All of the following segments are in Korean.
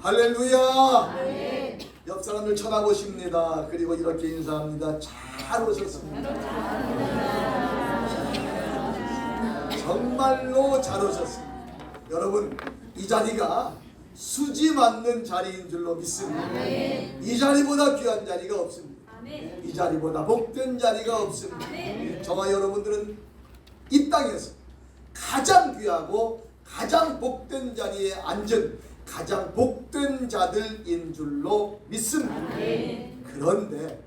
할렐루야. 아멘. 옆 사람을 쳐다보십니다. 그리고 이렇게 인사합니다. 잘 오셨습니다. 정말로 잘 오셨습니다. 여러분, 이 자리가 수지 맞는 자리인 줄로 믿습니다. 아멘. 이 자리보다 귀한 자리가 없습니다. 아멘. 이 자리보다 복된 자리가 없습니다. 아멘. 저와 여러분들은 이 땅에서 가장 귀하고 가장 복된 자리에 앉은 가장 복된 자들인 줄로 믿습니다. 아멘. 그런데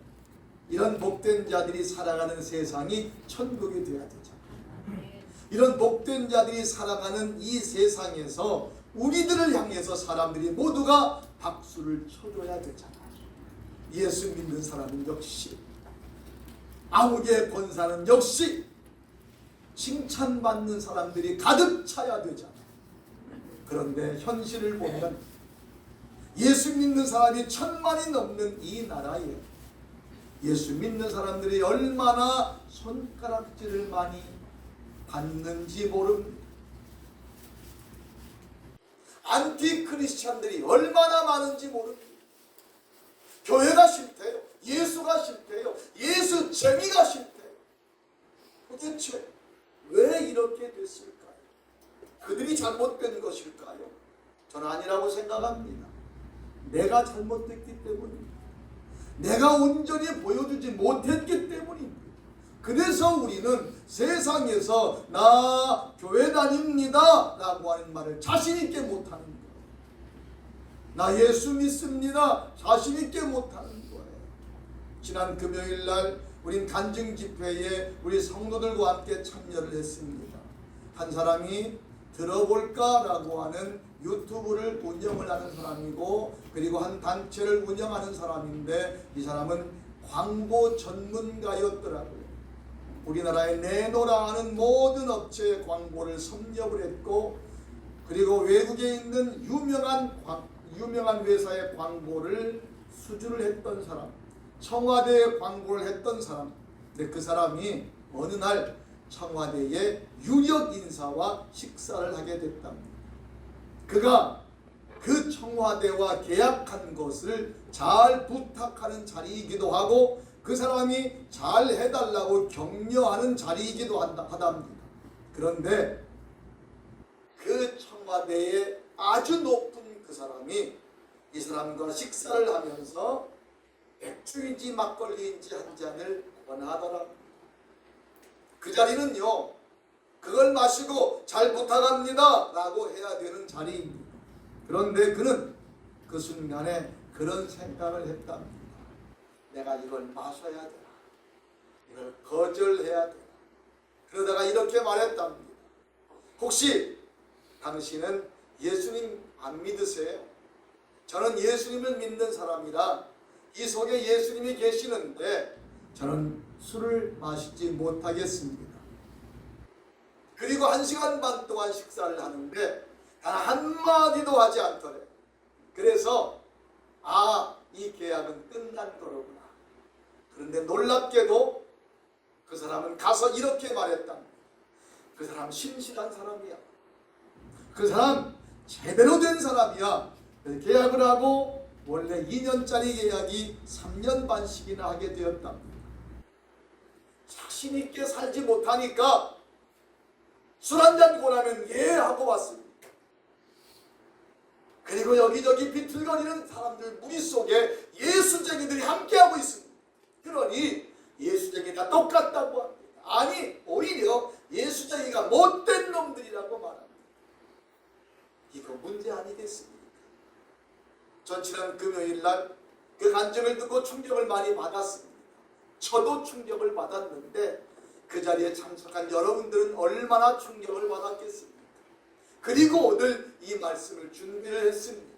이런 복된 자들이 살아가는 세상이 천국이 되어야 되잖아요. 이런 복된 자들이 살아가는 이 세상에서 우리들을 향해서 사람들이 모두가 박수를 쳐줘야 되잖아요. 예수 믿는 사람은 역시, 아무개 권사는 역시 칭찬받는 사람들이 가득 차야 되잖아요. 그런데 현실을 보면 예수 믿는 사람이 1000만이 넘는 이 나라에 예수 믿는 사람들이 얼마나 손가락질을 많이 받는지 모릅니다. 안티 크리스찬들이 얼마나 많은지 모릅니다. 교회가 싫대요. 예수가 싫대요. 예수 재미가 싫대요. 도대체 왜 이렇게 됐을까요? 그들이 잘못된 것일까요? 저는 아니라고 생각합니다. 내가 잘못됐기 때문입니다. 내가 온전히 보여주지 못했기 때문입니다. 그래서 우리는 세상에서 나 교회 다닙니다 라고 하는 말을 자신있게 못하는 거예요. 나 예수 믿습니다 자신있게 못하는 거예요. 지난 금요일날 우린 간증 집회에 우리 성도들과 함께 참여를 했습니다. 한 사람이 들어볼까 라고 하는 유튜브를 운영을 하는 사람이고, 그리고 한 단체를 운영하는 사람인데, 이 사람은 광고 전문가였더라고요. 우리나라에 내노라 하는 모든 업체의 광고를 섭렵을 했고, 그리고 외국에 있는 유명한 회사의 광고를 수주를 했던 사람, 청와대에 광고를 했던 사람. 근데 그 사람이 어느 날 청와대의 유력 인사와 식사를 하게 됐답니다. 그가 그 청와대와 계약한 것을 잘 부탁하는 자리이기도 하고, 그 사람이 잘 해달라고 격려하는 자리이기도 하답니다. 그런데 그 청와대의 아주 높은 그 사람이 이 사람과 식사를 하면서 맥주인지 막걸리인지 한 잔을 권하더랍니다. 그 자리는요, 그걸 마시고 잘 부탁합니다 라고 해야 되는 자리입니다. 그런데 그는 그 순간에 그런 생각을 했답니다. 내가 이걸 마셔야 되나, 이걸 거절해야 되나. 그러다가 이렇게 말했답니다. 혹시 당신은 예수님 안 믿으세요? 저는 예수님을 믿는 사람이라 이 속에 예수님이 계시는데 저는 술을 마시지 못하겠습니다. 그리고 1시간 반 동안 식사를 하는데 단 한마디도 하지 않더래. 그래서 이 계약은 끝난 거로구나. 그런데 놀랍게도 그 사람은 가서 이렇게 말했답니다. 그 사람 신실한 사람이야. 그 사람 제대로 된 사람이야. 계약을 하고 원래 2년짜리 계약이 3년 반씩이나 하게 되었답니다. 자신 있게 살지 못하니까 술 한잔 권하면 예 하고 왔습니다. 그리고 여기저기 비틀거리는 사람들 무리 속에 예수쟁이들이 함께하고 있습니다. 그러니 예수쟁이가 똑같다고 합니다. 아니, 오히려 예수쟁이가 못된 놈들이라고 말합니다. 이거 문제 아니겠습니까? 전 지난 금요일날 그 간증을 듣고 충격을 많이 받았습니다. 저도 충격을 받았는데 그 자리에 참석한 여러분들은 얼마나 충격을 받았겠습니까? 그리고 오늘 이 말씀을 준비를 했습니다.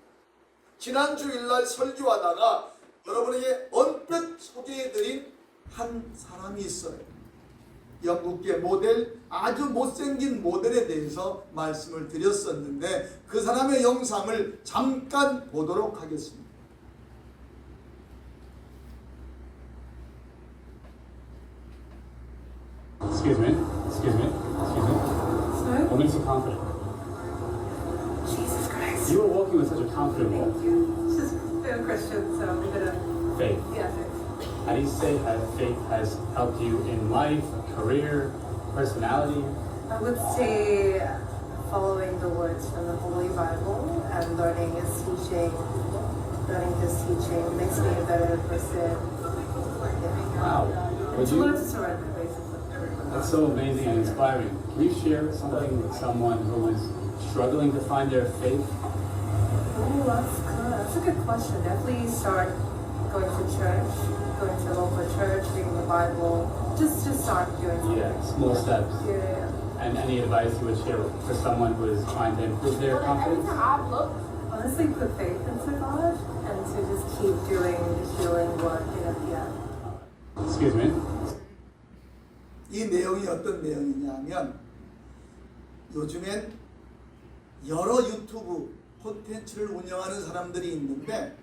지난 주일날 설교하다가 여러분에게 언뜻 소개해드린 한 사람이 있어요. 영국계 모델, 아주 못생긴 모델에 대해서 말씀을 드렸었는데 그 사람의 영상을 잠깐 보도록 하겠습니다. Excuse me. Excuse me. Excuse me. Sorry? What makes you confident? Jesus Christ. You were walking with such a confident walk. Thank you. She's been a Christian, so I'm gonna. Faith. Yeah, faith. How do you say how faith has helped you in life, career, personality? I would say following the words from the Holy Bible and learning His teaching. Learning His teaching makes me a better person. Yeah. Wow. And Would to you, learn to surrender, basically. that's so amazing and inspiring. Can you share something with someone who is struggling to find their faith? Oh, that's good. That's a good question. Definitely start going to church, going to a local church, reading the Bible. Just start doing something. Yeah, small steps. Yeah. And any advice you would share for someone who is trying to improve their confidence? Honestly, put faith into God and to just keep doing the healing work. Yeah. Excuse me. 이 내용이 어떤 내용이냐면 요즘엔 여러 유튜브 콘텐츠를 운영하는 사람들이 있는데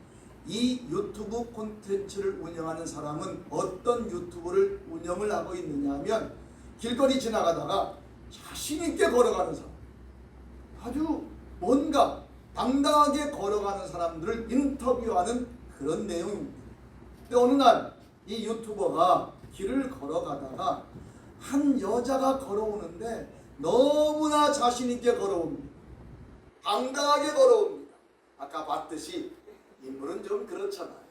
이 유튜브 콘텐츠를 운영하는 사람은 어떤 유튜브를 운영을 하고 있느냐 하면 길거리 지나가다가 자신 있게 걸어가는 사람, 아주 뭔가 당당하게 걸어가는 사람들을 인터뷰하는 그런 내용입니다. 근데 어느 날 이 유튜버가 길을 걸어가다가 한 여자가 걸어오는데 너무나 자신 있게 걸어옵니다. 당당하게 걸어옵니다. 아까 봤듯이 인물은 좀 그렇잖아요.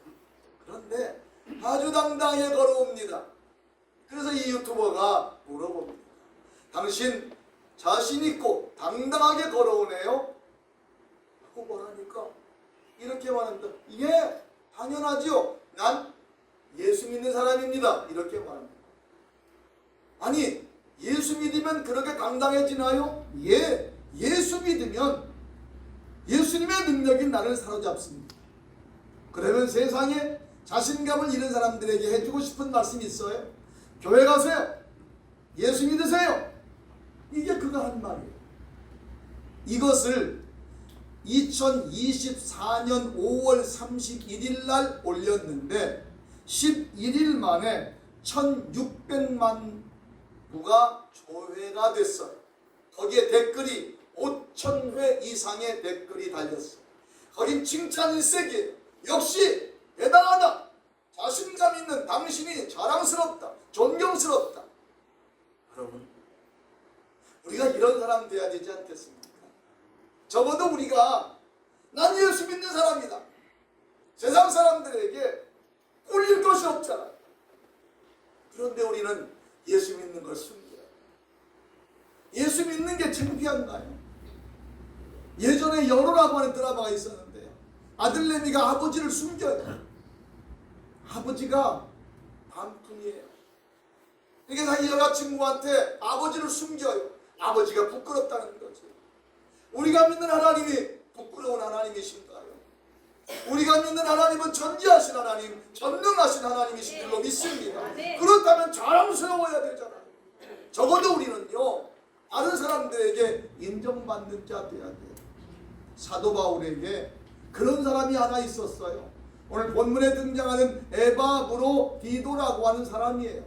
그런데 아주 당당하게 걸어옵니다. 그래서 이 유튜버가 물어봅니다. 당신 자신 있고 당당하게 걸어오네요? 하고 뭐라니까 이렇게 말합니다. 예, 당연하지요. 난 예수 믿는 사람입니다. 이렇게 말합니다. 아니, 예수 믿으면 그렇게 당당해지나요? 예, 예수 믿으면 예수님의 능력이 나를 사로잡습니다. 그러면 세상에 자신감을 잃은 사람들에게 해주고 싶은 말씀이 있어요? 교회 가세요. 예수 믿으세요. 이게 그가 한 말이에요. 이것을 2024년 5월 31일 날 올렸는데 11일 만에 1600만 부가 조회가 됐어요. 거기에 댓글이 5000회 이상의 댓글이 달렸어요. 거긴 칭찬 일색이에요. 역시 대단하다. 자신감 있는 당신이 자랑스럽다. 존경스럽다. 여러분, 우리가 이런 사람 돼야 되지 않겠습니까? 적어도 우리가 난 예수 믿는 사람이다. 세상 사람들에게 꿀릴 것이 없잖아. 그런데 우리는 예수 믿는 걸 숨겨요. 예수 믿는 게 창피한가요? 예전에 여로라고 하는 드라마가 있었는데 아들내미가 아버지를 숨겨요. 아버지가 반품이에요. 그러니까 이 여자친구한테 아버지를 숨겨요. 아버지가 부끄럽다는 거지. 우리가 믿는 하나님이 부끄러운 하나님이신가요? 우리가 믿는 하나님은 전지하신 하나님, 전능하신 하나님이신 줄로 믿습니다. 그렇다면 자랑스러워야 되잖아요. 적어도 우리는요, 다른 사람들에게 인정받는 자 돼야 돼요. 사도 바울에게 그런 사람이 하나 있었어요. 오늘 본문에 등장하는 에바브로디도라고 하는 사람이에요.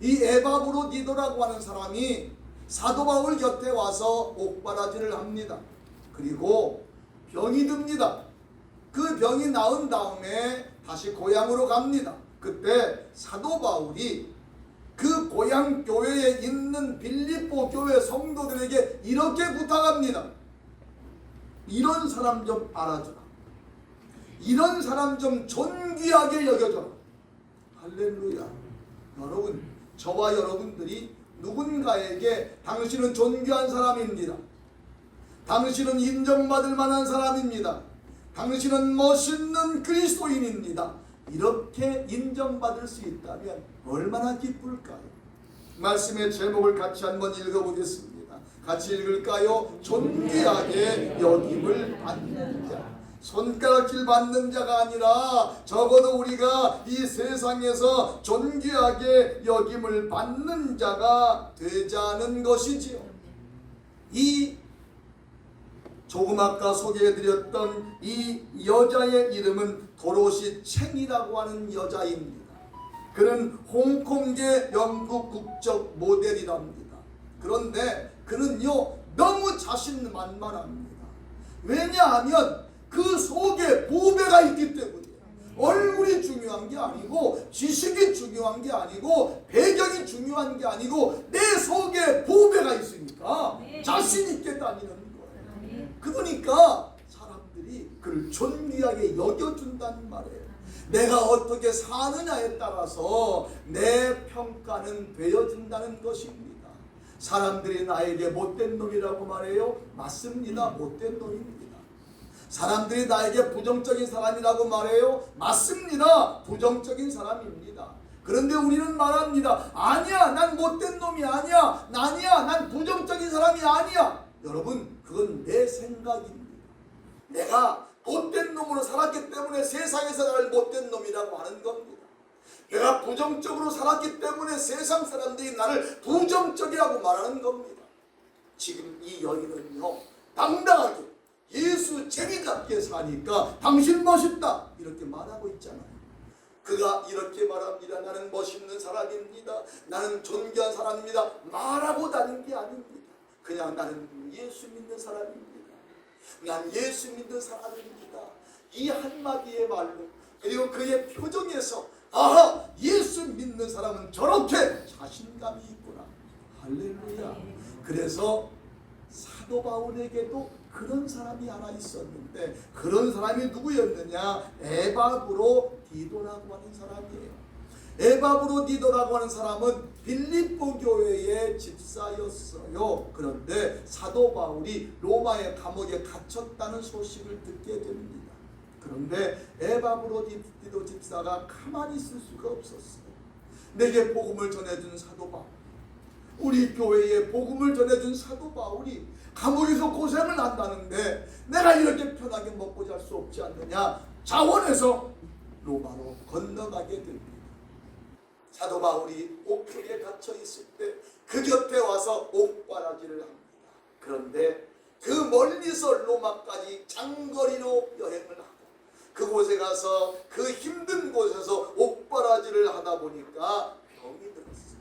이 에바브로디도라고 하는 사람이 사도 바울 곁에 와서 옥바라지를 합니다. 그리고 병이 듭니다. 그 병이 나은 다음에 다시 고향으로 갑니다. 그때 사도 바울이 그 고향 교회에 있는 빌립보 교회 성도들에게 이렇게 부탁합니다. 이런 사람 좀 알아주라. 이런 사람 좀 존귀하게 여겨줘라. 할렐루야. 여러분, 저와 여러분들이 누군가에게 당신은 존귀한 사람입니다. 당신은 인정받을 만한 사람입니다. 당신은 멋있는 그리스도인입니다. 이렇게 인정받을 수 있다면 얼마나 기쁠까요? 말씀의 제목을 같이 한번 읽어보겠습니다. 같이 읽을까요? 존귀하게 여김을 받는 자. 손가락질 받는 자가 아니라 적어도 우리가 이 세상에서 존귀하게 여김을 받는 자가 되자는 것이지요. 이 조금 아까 소개해드렸던 이 여자의 이름은 도로시 챙이라고 하는 여자입니다. 그는 홍콩계 영국 국적 모델이랍니다. 그런데 그는요 너무 자신만만합니다. 왜냐하면 그 속에 보배가 있기 때문이에요. 얼굴이 중요한 게 아니고, 지식이 중요한 게 아니고, 배경이 중요한 게 아니고, 내 속에 보배가 있으니까 자신 있게 다니는 거예요. 그러니까 사람들이 그를 존귀하게 여겨준다는 말이에요. 내가 어떻게 사느냐에 따라서 내 평가는 되어준다는 것입니다. 사람들이 나에게 못된 놈이라고 말해요. 맞습니다. 못된 놈입니다. 사람들이 나에게 부정적인 사람이라고 말해요. 맞습니다. 부정적인 사람입니다. 그런데 우리는 말합니다. 아니야, 난 못된 놈이 아니야. 난 부정적인 사람이 아니야. 여러분, 그건 내 생각입니다. 내가 못된 놈으로 살았기 때문에 세상에서 나를 못된 놈이라고 하는 겁니다. 내가 부정적으로 살았기 때문에 세상 사람들이 나를 부정적이라고 말하는 겁니다. 지금 이 여인은요, 당당하게 예수 재미답게 사니까 당신 멋있다 이렇게 말하고 있잖아요. 그가 이렇게 말합니다. 나는 멋있는 사람입니다. 나는 존귀한 사람입니다. 말하고 다닌 게 아닙니다. 그냥 나는 예수 믿는 사람입니다. 난 예수 믿는 사람입니다. 이 한마디의 말로, 그리고 그의 표정에서 아하, 예수 믿는 사람은 저렇게 자신감이 있구나. 할렐루야. 그래서 사도 바울에게도 그런 사람이 하나 있었는데, 그런 사람이 누구였느냐? 에바브로디도라고 하는 사람이에요. 에바브로디도라고 하는 사람은 빌립보 교회의 집사였어요. 그런데 사도 바울이 로마의 감옥에 갇혔다는 소식을 듣게 됩니다. 그런데 에바브로디도 집사가 가만히 있을 수가 없었어요. 내게 복음을 전해준 사도 바울, 우리 교회에 복음을 전해준 사도 바울이 감옥에서 고생을 한다는데 내가 이렇게 편하게 먹고 잘 수 없지 않느냐? 자원해서 로마로 건너가게 됩니다. 사도 바울이 옥중에 갇혀 있을 때 그 곁에 와서 옥바라지를 합니다. 그런데 그 멀리서 로마까지 장거리로 여행을 하고 그곳에 가서 그 힘든 곳에서 옥바라지를 하다 보니까 병이 들었어요.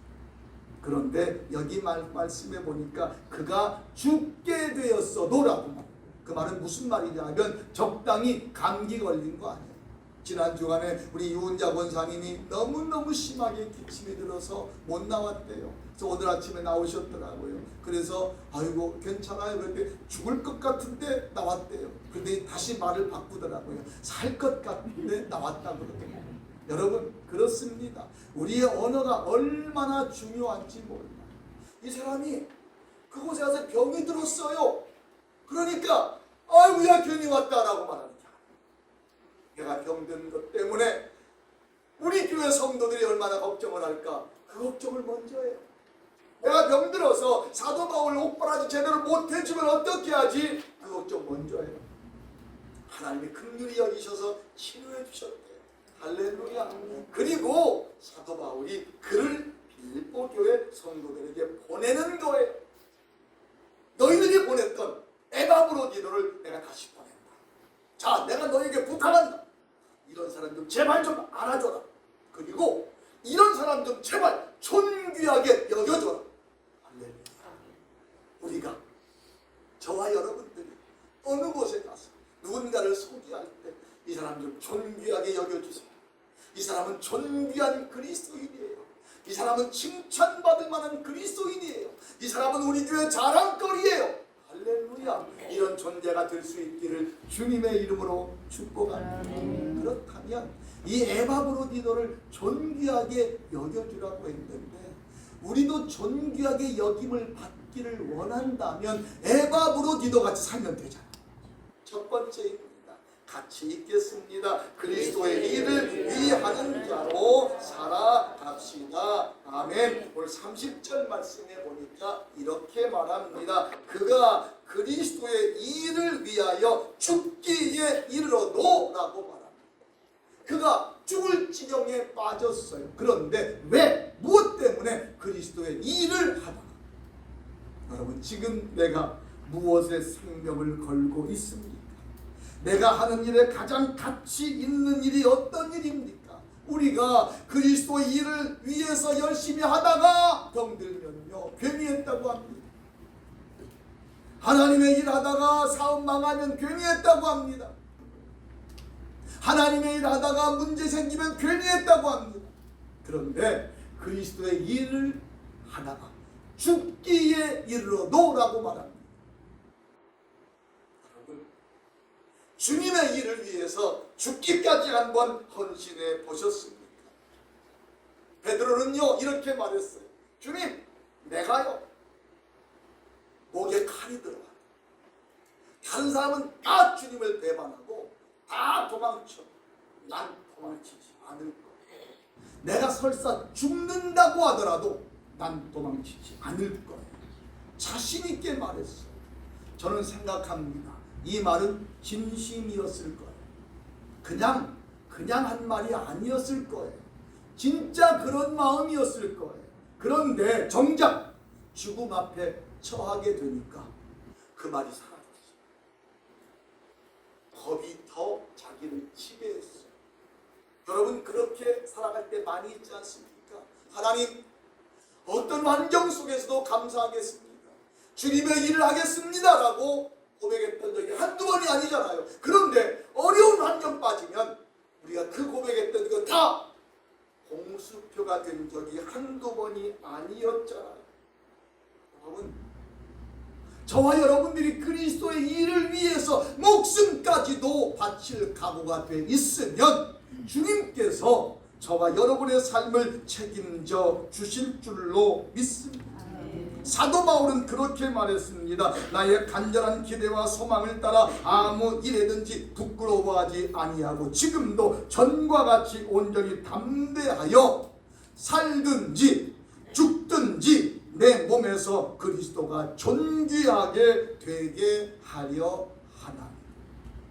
그런데 여기 말씀해 보니까 그가 죽게 되었어도라고 말해요. 그 말은 무슨 말이냐면 적당히 감기 걸린 거 아니에요. 지난 주간에 우리 유은자 권사님이 너무너무 심하게 기침이 들어서 못 나왔대요. 그래서 오늘 아침에 나오셨더라고요. 그래서 아이고 괜찮아요. 그런데 죽을 것 같은데 나왔대요. 그런데 다시 말을 바꾸더라고요. 살 것 같은데 나왔다고 그러더라고요. 여러분 그렇습니다. 우리의 언어가 얼마나 중요한지 몰라요. 이 사람이 그곳에 가서 병이 들었어요. 그러니까 아이고야 괜히 왔다라고 말하는 게 내가 병든 것 때문에 우리 교회 성도들이 얼마나 걱정을 할까? 그 걱정을 먼저 해요. 내가 병들어서 사도 바울 옥바라지 제대로 못해주면 어떻게 하지? 그 걱정 먼저 해요. 하나님이 긍휼히 여기셔서 치료해 주셨대요. 할렐루야. 그리고 사도 바울이 그를 빌립보 교회 성도들에게 보내는 거예요. 너희들이 보냈던 에바브로디도를 내가 다시 보낸다. 자, 내가 너에게 부탁한다. 이런 사람 좀 제발 좀 알아줘라. 그리고 이런 사람 좀 제발 존귀하게 여겨줘라. 할렐루야. 우리가 저와 여러분들이 어느 곳에 가서 누군가를 소개할 때 이 사람 좀 존귀하게 여겨주세요. 이 사람은 존귀한 그리스도인이에요. 이 사람은 칭찬받을 만한 그리스도인이에요. 이 사람은 우리 교회 자랑거리예요. 할렐루야. 이런 존재가 될 수 있기를 주님의 이름으로 축복합니다. 그렇다면 이 에바브로디도를 존귀하게 여겨주라고 했는데 우리도 존귀하게 여김을 받기를 원한다면 에바브로디도 같이 살면 되잖아요. 첫 번째입니다. 같이 읽겠습니다. 그리스도의 일을 위하는 자로 살아갑시다. 아멘. 오늘 30절 말씀에 보니까 이렇게 말합니다. 그가 그리스도의 일을 위하여 죽기에 이르러도 라고 말합니다. 그가 죽을 지경에 빠졌어요. 그런데 왜? 무엇 때문에? 그리스도의 일을 하다가. 여러분 지금 내가 무엇에 생명을 걸고 있습니까? 내가 하는 일에 가장 가치 있는 일이 어떤 일입니까? 우리가 그리스도의 일을 위해서 열심히 하다가 병들면요 괜히 했다고 합니다. 하나님의 일 하다가 사업 망하면 괜히 했다고 합니다. 하나님의 일 하다가 문제 생기면 괜히 했다고 합니다. 그런데 그리스도의 일을 하다가 죽기에 이르러도라고 말합니다. 여러분, 주님의 일을 위해서 죽기까지 한번 헌신해 보셨습니까? 베드로는요 이렇게 말했어요. 주님, 내가요 목에 칼이 들어와요. 다른 사람은 다 주님을 배반하고 다 도망쳐. 난 도망치지 않을 거야. 내가 설사 죽는다고 하더라도 난 도망치지 않을 거야. 자신 있게 말했어요. 저는 생각합니다. 이 말은 진심이었을 거예요. 그냥 한 말이 아니었을 거예요. 진짜 그런 마음이었을 거예요. 그런데 정작 죽음 앞에 처하게 되니까 그 말이 사라졌어요. 겁이 더 자기를 지배했어요. 여러분, 그렇게 살아갈 때 많이 있지 않습니까? 하나님, 어떤 환경 속에서도 감사하겠습니다. 주님의 일을 하겠습니다 라고 고백했던 적이 한두 번이 아니잖아요. 그런데 어려운 환경 빠지면 우리가 그 고백했던 거 다 공수표가 된 적이 한두 번이 아니었잖아요. 여러분, 저와 여러분들이 그리스도의 일을 위해서 목숨까지도 바칠 각오가 돼 있으면 주님께서 저와 여러분의 삶을 책임져 주실 줄로 믿습니다. 사도 바울은 그렇게 말했습니다. 나의 간절한 기대와 소망을 따라 아무 일에든지 부끄러워하지 아니하고 지금도 전과 같이 온전히 담대하여 살든지 죽든지 내 몸에서 그리스도가 존귀하게 되게 하려 하나.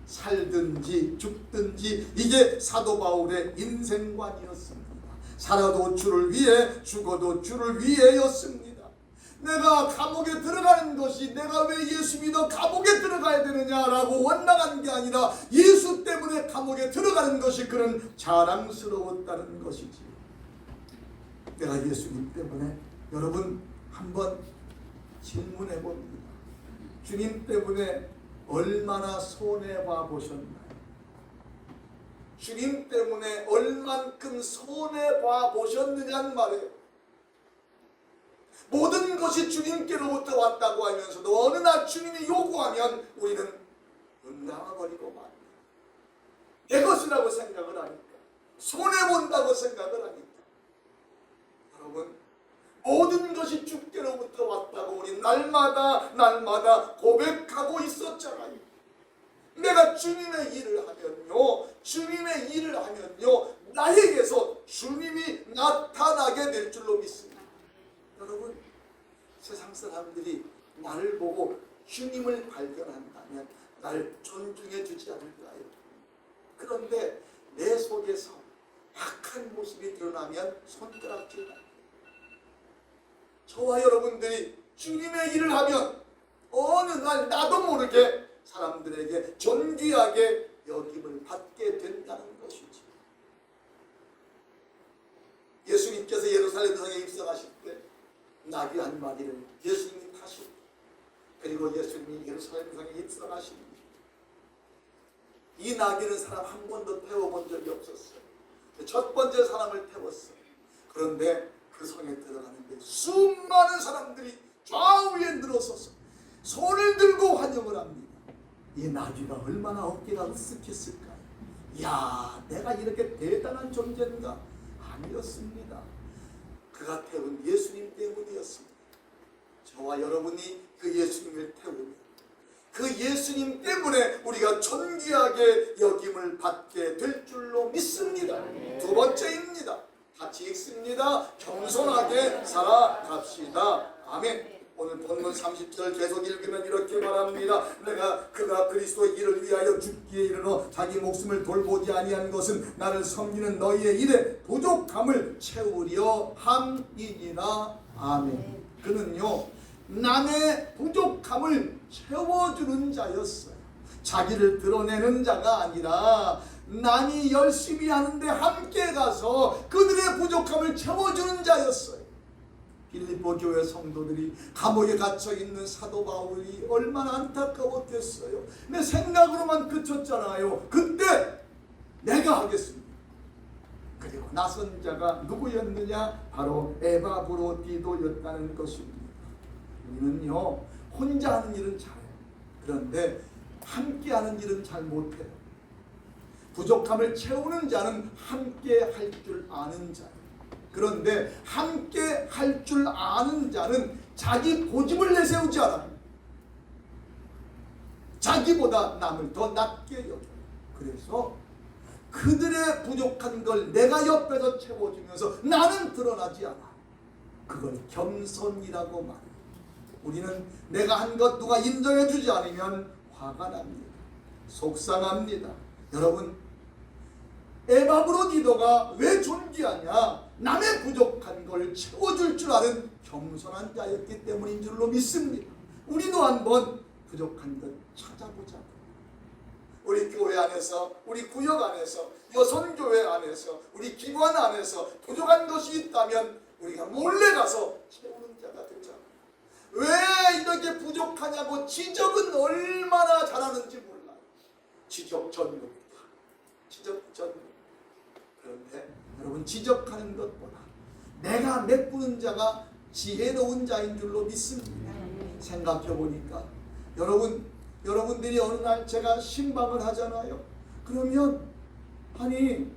살든지 죽든지 이게 사도 바울의 인생관이었습니다. 살아도 주를 위해 죽어도 주를 위해였습니다. 내가 감옥에 들어가는 것이 내가 왜 예수 믿어 감옥에 들어가야 되느냐라고 원망한 게 아니라 예수 때문에 감옥에 들어가는 것이 그런 자랑스러웠다는 것이지. 내가 예수님 때문에 여러분 한번 질문해 봅니다. 주님 때문에 얼마나 손해봐 보셨나요? 주님 때문에 얼만큼 손해봐 보셨느냐는 말이에요. 모든 것이 주님께로부터 왔다고 하면서도 어느 날 주님이 요구하면 우리는 응당해버리고 맙니다. 내 것이라고 생각을 하니까, 손해본다고 생각을 하니까. 여러분, 모든 것이 주께로부터 왔다고 우리 날마다 고백하고 있었잖아요. 내가 주님의 일을 하면요 나에게서 주님이 나타나게 될 줄로 믿습니다. 여러분, 세상 사람들이 나를 보고 주님을 발견한다면 나를 존중해 주지 않을까요? 그런데 내 속에서 악한 모습이 드러나면 손가락질. 저와 여러분들이 주님의 일을 하면 어느 날 나도 모르게 사람들에게 존귀하게 여김을 받게 된다는 것이지. 예수님께서 예루살렘 성에 입성하실 때 나귀 한 마리를 예수님이 타시고, 그리고 예수님이 예루살렘 성에 입성하십니다. 이 나귀는 사람 한 번도 태워본 적이 없었어요. 첫 번째 사람을 태웠어요. 그런데 그 성에 들어가는데 수많은 사람들이 좌우에 늘어서서 손을 들고 환영을 합니다. 이 나귀가 얼마나 어깨가 으쓱했을까요? 이야, 내가 이렇게 대단한 존재인가? 아니었습니다. 그가 태운 예수님 때문이었습니다. 저와 여러분이 그 예수님을 태우면 그 예수님 때문에 우리가 존귀하게 여김을 받게 될 줄로 믿습니다. 두 번째입니다. 같이 읽습니다. 겸손하게 살아갑시다. 아멘. 오늘 본문 30절 계속 읽으면 이렇게 말합니다. 그가 그리스도의 일을 위하여 죽기에 이르러 자기 목숨을 돌보지 아니한 것은 나를 섬기는 너희의 일에 부족함을 채우려 함이니라. 아멘. 그는요 남의 부족함을 채워주는 자였어요. 자기를 드러내는 자가 아니라 남이 열심히 하는데 함께 가서 그들의 부족함을 채워주는 자였어요. 빌립보 교회 성도들이 감옥에 갇혀 있는 사도 바울이 얼마나 안타까웠겠어요. 내 생각으로만 그쳤잖아요. 그때 내가 하겠습니다. 그리고 나선 자가 누구였느냐? 바로 에바브로디도였다는 것입니다. 우리는요, 혼자 하는 일은 잘해요. 그런데 함께 하는 일은 잘 못해요. 부족함을 채우는 자는 함께 할 줄 아는 자예요. 그런데 함께 할 줄 아는 자는 자기 고집을 내세우지 않아요. 자기보다 남을 더 낮게 여겨요. 그래서 그들의 부족한 걸 내가 옆에서 채워주면서 나는 드러나지 않아. 그걸 겸손이라고 말해요. 우리는 내가 한 것 누가 인정해 주지 않으면 화가 납니다. 속상합니다. 여러분, 에바브로디도가 왜 존귀하냐? 남의 부족한 걸 채워줄 줄 아는 겸손한 자였기 때문인 줄로 믿습니다. 우리도 한번 부족한 것 찾아보자. 우리 교회 안에서, 우리 구역 안에서, 여성교회 안에서, 우리 기관 안에서 부족한 것이 있다면 우리가 몰래 가서 채우는 자가 되자. 왜 이렇게 부족하냐고 지적은 얼마나 잘하는지 몰라요. 지적 전문입니다. 지적 전문. 그런데 여러분, 지적하는 것보다 내가 메꾸는 자가 지혜로운 자인 줄로 믿습니다. 생각해 보니까 여러분들이 어느 날 제가 신방을 하잖아요. 그러면 아니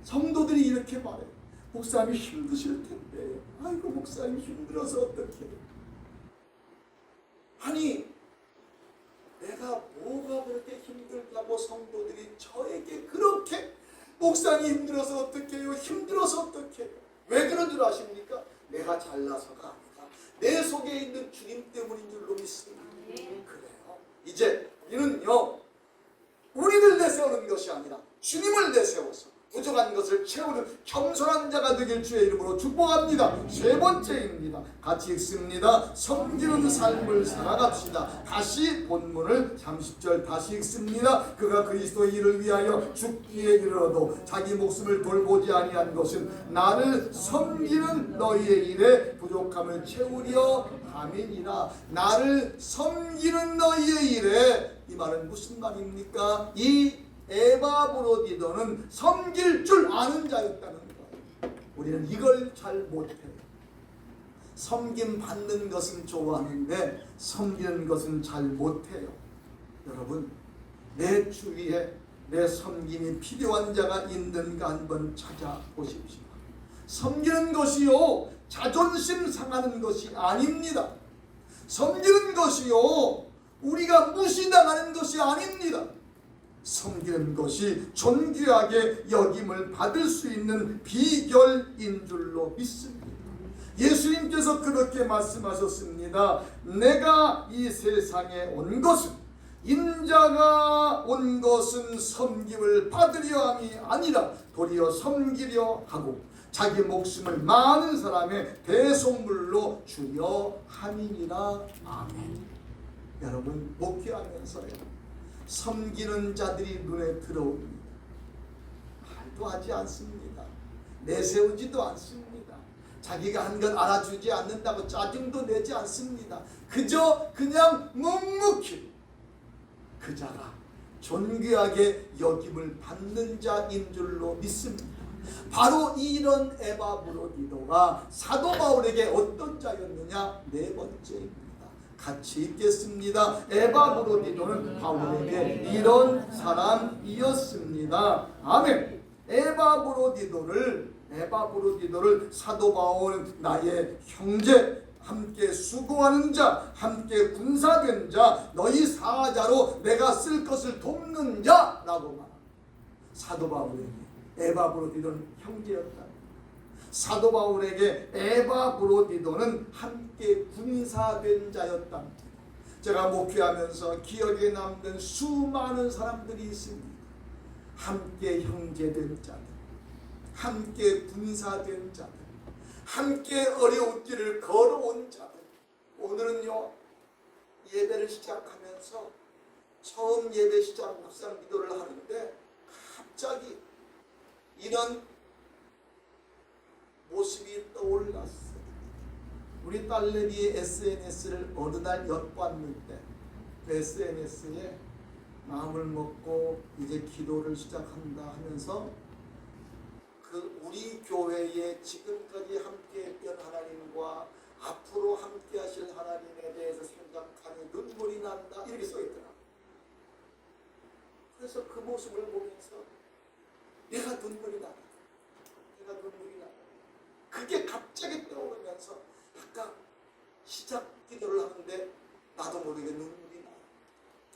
성도들이 이렇게 말해요. 목사님이 힘드실 텐데, 아이고 목사님 힘들어서 어떡해. 아니 내가 뭐가 그렇게 힘들다고 성도들이 저에게 그렇게 목사님 힘들어서 어떡해요? 힘들어서 어떡해요? 왜 그런 줄 아십니까? 내가 잘나서가 아니라 내 속에 있는 주님 때문인 줄로 믿습니다. 그래요. 이제 우리는요, 우리를 내세우는 것이 아니라 주님을 내세워서 부족한 것을 채우는 겸손한 자가 되길 주의 이름으로 축복합니다. 세 번째입니다. 같이 읽습니다. 섬기는 삶을 살아갑시다. 다시 본문을 30절 다시 읽습니다. 그가 그리스도의 일을 위하여 죽기에 이르러도 자기 목숨을 돌보지 아니한 것은 나를 섬기는 너희의 일에 부족함을 채우려 함이니라. 나를 섬기는 너희의 일에, 이 말은 무슨 말입니까? 이 에바브로디도는 섬길 줄 아는 자였다는 거예요. 우리는 이걸 잘 못해요. 섬김 받는 것은 좋아하는데 섬기는 것은 잘 못해요. 여러분, 내 주위에 내 섬김이 필요한 자가 있는가 한번 찾아보십시오. 섬기는 것이요, 자존심 상하는 것이 아닙니다. 섬기는 것이요, 우리가 무시당하는 것이 아닙니다. 섬기는 것이 존귀하게 여김을 받을 수 있는 비결인 줄로 믿습니다. 예수님께서 그렇게 말씀하셨습니다. 내가 이 세상에 온 것은, 인자가 온 것은 섬김을 받으려 함이 아니라 도리어 섬기려 하고 자기 목숨을 많은 사람의 대속물로 주려 함이니라. 아멘. 여러분, 목회하면서요, 섬기는 자들이 눈에 들어옵니다. 말도 하지 않습니다. 내세우지도 않습니다. 자기가 한 건 알아주지 않는다고 짜증도 내지 않습니다. 그저 그냥 묵묵히 그 자가 존귀하게 여김을 받는 자인 줄로 믿습니다. 바로 이런 에바브로디도가 사도 바울에게 어떤 자였느냐? 네 번째입니다. 같이 읽겠습니다. 에바브로디도는 바울에게 이런 사람이었습니다. 아멘. 에바브로디도를 사도 바울은 나의 형제, 함께 수고하는 자, 함께 군사된 자, 너희 사자로 내가 쓸 것을 돕는 자라고 말합니다. 사도 바울에게 에바브로디도는 형제였다. 사도 바울에게 에바브로디도는 함께 군사된 자였다. 제가 목회하면서 기억에 남는 수많은 사람들이 있습니다. 함께 형제된 자들, 함께 군사된 자들, 함께 어려운 길을 걸어온 자들. 오늘은요, 예배를 시작하면서 처음 예배 시작 묵상 기도를 하는데 갑자기 이런 모습이 떠올랐어요. 우리 딸내미 SNS를 어느 날 엿봤는데 그 SNS에 마음을 먹고 이제 기도를 시작한다 하면서 그 우리 교회에 지금까지 함께했던 하나님과 앞으로 함께하실 하나님에 대해서 생각하니 눈물이 난다 이렇게 써있더라. 그래서 그 모습을 보면서 내가 눈물이 나다. 그게 갑자기 떠오르면서 아까 시작 기도를 하는데 나도 모르게 눈물이 나요.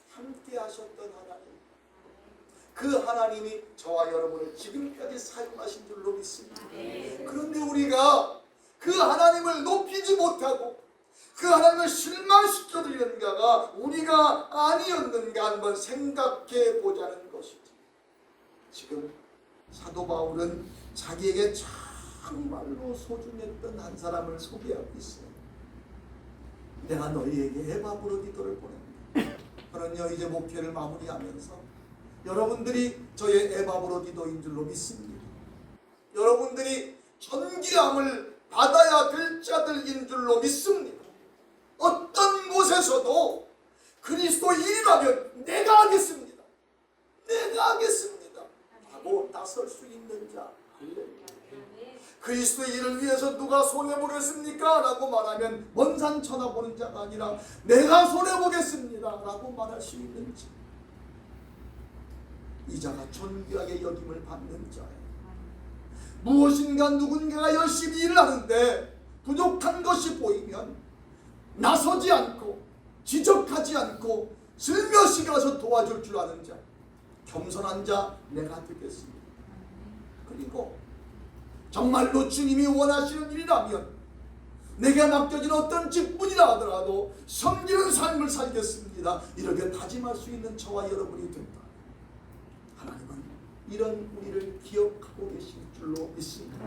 함께 하셨던 하나님, 그 하나님이 저와 여러분을 지금까지 사용하신 줄로 믿습니다. 그런데 우리가 그 하나님을 높이지 못하고 그 하나님을 실망시켜드리는가가 우리가 아니었는가 한번 생각해 보자는 것이죠. 지금 사도 바울은 자기에게 정말로 소중했던 한 사람을 소개하고 있어요. 내가 너희에게 에바브로디도를 보낸다. 저는요 이제 목회를 마무리하면서 여러분들이 저의 에바브로디도인 줄로 믿습니다. 여러분들이 존귀함을 받아야 될 자들인 줄로 믿습니다. 어떤 곳에서도 그리스도인이라면 내가 하겠습니다. 하고 나설 수 있는 자. 그리스도인을 위해서 누가 손해보겠습니까? 라고 말하면 먼 산 쳐다보는 자가 아니라 내가 손해보겠습니다 라고 말할 수 있는 자. 이 자가 존귀하게 여김을 받는 자예요. 무엇인가 누군가가 열심히 일을 하는데 부족한 것이 보이면 나서지 않고 지적하지 않고 슬며시 가서 도와줄 줄 아는 자, 겸손한 자 내가 되겠습니다. 그리고 정말로 주님이 원하시는 일이라면 내게 맡겨진 어떤 직분이라 하더라도 섬기는 삶을 살겠습니다. 이렇게 다짐할 수 있는 저와 여러분이 된다. 하나님은 이런 우리를 기억하고 계실 줄로 믿습니다.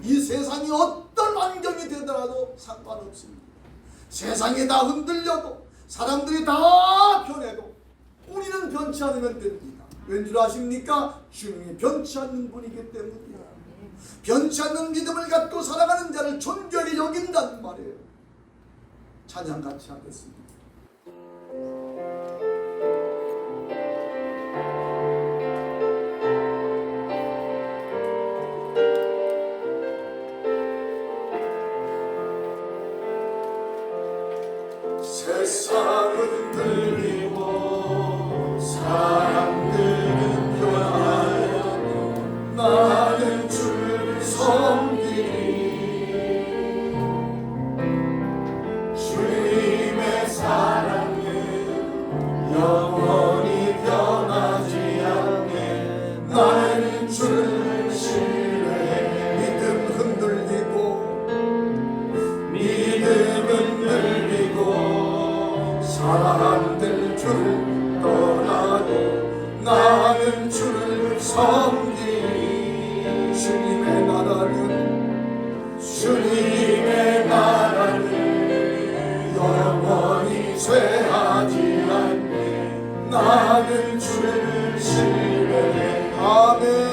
이 세상이 어떤 환경이 되더라도 상관없습니다. 세상이 다 흔들려도 사람들이 다 변해도 우리는 변치 않으면 됩니다. 왠줄 아십니까? 주님이 변치 않는 분이기 때문이에요. 변치 않는 믿음을 갖고 살아가는 자를 존귀하게 여긴다는 말이에요. 찬양 같이 하겠습니다. 세상은 들리고 사람들은 변하여도 나는 주를 섬기리. 주님의 사랑은 영원히 변하지 않네. 나는 주를 신뢰해. 믿음 흔들리고 사람들 주를 떠나도 나는 주를 섬기리. 주님의 나라는 영원히 쇠하지 않네. 나는 주를 신뢰해. 아멘.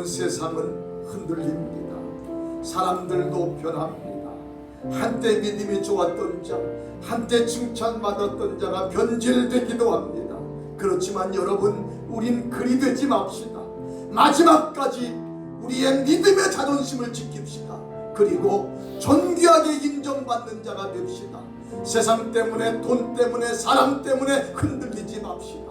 세상은 흔들립니다. 사람들도 변합니다. 한때 믿음이 좋았던 자, 한때 칭찬받았던 자가 변질되기도 합니다. 그렇지만 여러분, 우린 그리 되지 맙시다. 마지막까지 우리의 믿음의 자존심을 지킵시다. 그리고 존귀하게 인정받는 자가 됩시다. 세상 때문에, 돈 때문에, 사람 때문에 흔들리지 맙시다.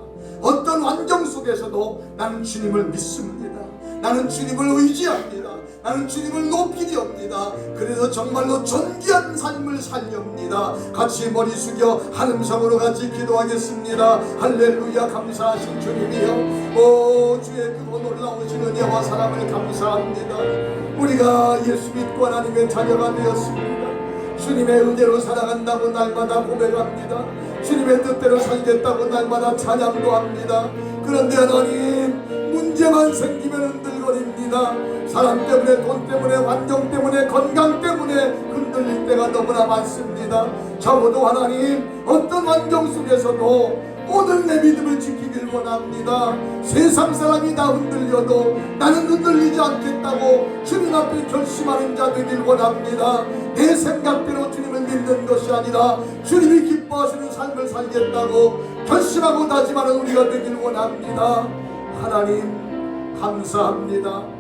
어떤 환경 속에서도 나는 주님을 믿습니다. 나는 주님을 의지합니다. 나는 주님을 높이렵니다. 그래서 정말로 존귀한 삶을 살렵니다. 같이 머리 숙여 한 음성으로 같이 기도하겠습니다. 할렐루야. 감사하신 주님이여, 오 주의 크고 놀라우신 은혜와 사랑을 감사합니다. 우리가 예수 믿고 하나님의 자녀가 되었습니다. 주님의 은혜로 살아간다고 날마다 고백합니다. 주님의 뜻대로 살겠다고 날마다 찬양도 합니다. 그런데 하나님, 문제만 생기면 흔들거립니다. 사람 때문에, 돈 때문에, 환경 때문에, 건강 때문에 흔들릴 때가 너무나 많습니다. 적어도 하나님, 어떤 환경 속에서도 오늘 내 믿음을 지키길 원합니다. 세상 사람이 나 흔들려도 나는 흔들리지 않겠다고 주님 앞에 결심하는 자 되길 원합니다. 내 생각대로 주님을 믿는 것이 아니라 주님이 기뻐하시는 삶을 살겠다고 결심하고 다짐하는 우리가 되길 원합니다. 하나님 감사합니다.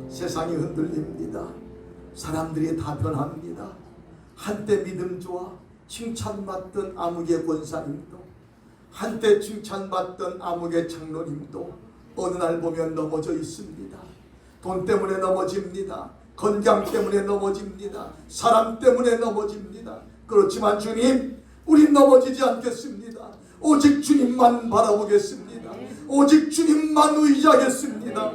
세상이 흔들립니다. 사람들이 다 변합니다. 한때 믿음 좋아 칭찬받던 아무개 권사님도, 한때 칭찬받던 아무개 장로님도 어느 날 보면 넘어져 있습니다. 돈 때문에 넘어집니다. 건강 때문에 넘어집니다. 사람 때문에 넘어집니다. 그렇지만 주님, 우린 넘어지지 않겠습니다. 오직 주님만 바라보겠습니다. 오직 주님만 의지하겠습니다.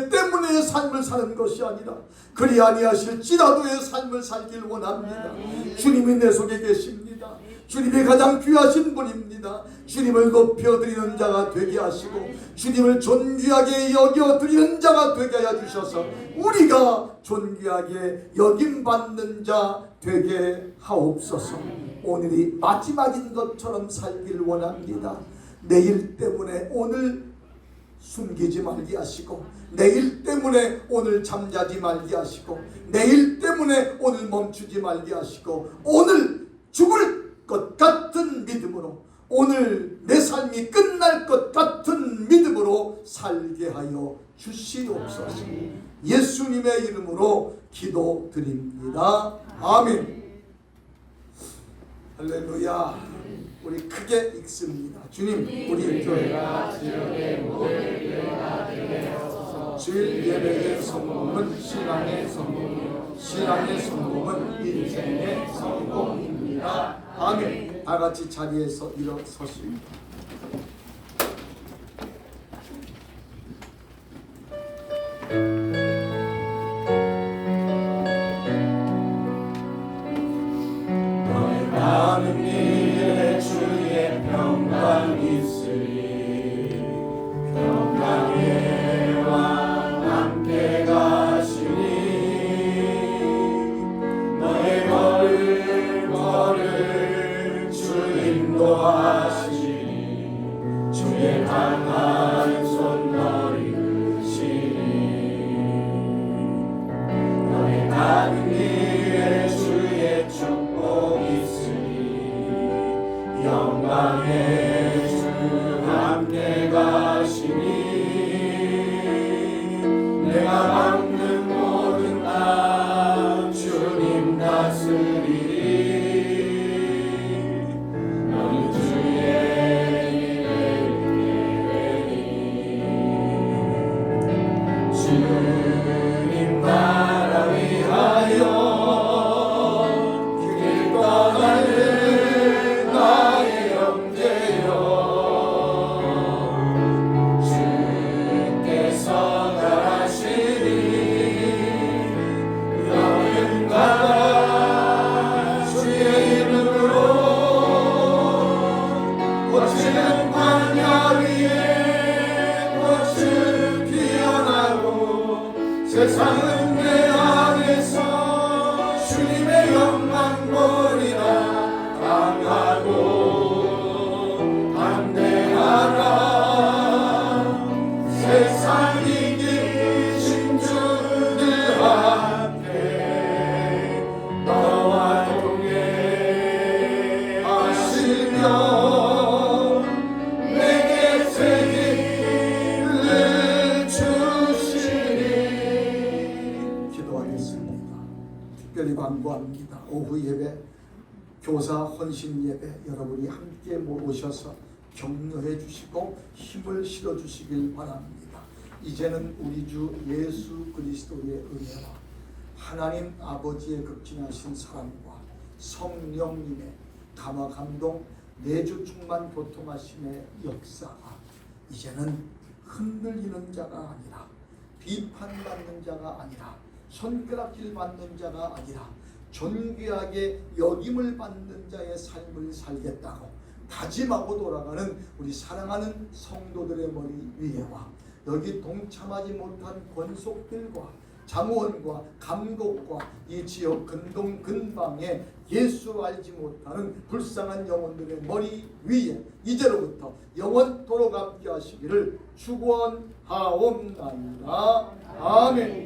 때문에 삶을 사는 것이 아니라 그리 아니하실지라도의 삶을 살길 원합니다. 주님이 내 속에 계십니다. 주님이 가장 귀하신 분입니다. 주님을 높여드리는 자가 되게 하시고 주님을 존귀하게 여겨드리는 자가 되게 하여 주셔서 우리가 존귀하게 여김받는 자 되게 하옵소서. 오늘이 마지막인 것처럼 살길 원합니다. 내일 때문에 오늘 숨기지 말게 하시고, 내일 때문에 오늘 잠자지 말게 하시고, 내일 때문에 오늘 멈추지 말게 하시고, 오늘 죽을 것 같은 믿음으로, 오늘 내 삶이 끝날 것 같은 믿음으로 살게 하여 주시옵소서. 예수님의 이름으로 기도드립니다. 아멘. 할렐루야. 우리 크게 읽습니다. 주님, 우리 교회가 지역의 모든 교회가 되게 하소서. 주일 예배의 성공은 신앙의 성공이요, 신앙의 성공은 인생의 성공입니다. 아멘. 다 같이 자리에서 일어서십니다. 영광의 주 함께 가시니 내가 밟는 모든 땅 주님 다스리리. 너는 주의 이름을 주님 나라 위하여 세상은 내 안에서 주님의 영광 보리라. 강하고 담대하라. 세상 이기신 주들 앞에 너와 동행하시며 내게 새 힘을 주시니. 특별히 광고합니다. 오후 예배, 교사 헌신 예배 여러분이 함께 오셔서 격려해 주시고 힘을 실어 주시길 바랍니다. 이제는 우리 주 예수 그리스도의 은혜와 하나님 아버지의 극진하신 사랑과 성령님의 감화 감동 내주 충만 교통하심의 역사가 이제는 흔들리는 자가 아니라 비판받는 자가 아니라 손가락질 받는 자가 아니라 존귀하게 여김을 받는 자의 삶을 살겠다고 다짐하고 돌아가는 우리 사랑하는 성도들의 머리 위에와 여기 동참하지 못한 권속들과 장원과 감독과 이 지역 근동 근방에 예수 알지 못하는 불쌍한 영혼들의 머리 위에 이제로부터 영원토록 함께 하시기를 축원하옵나이다. 아멘.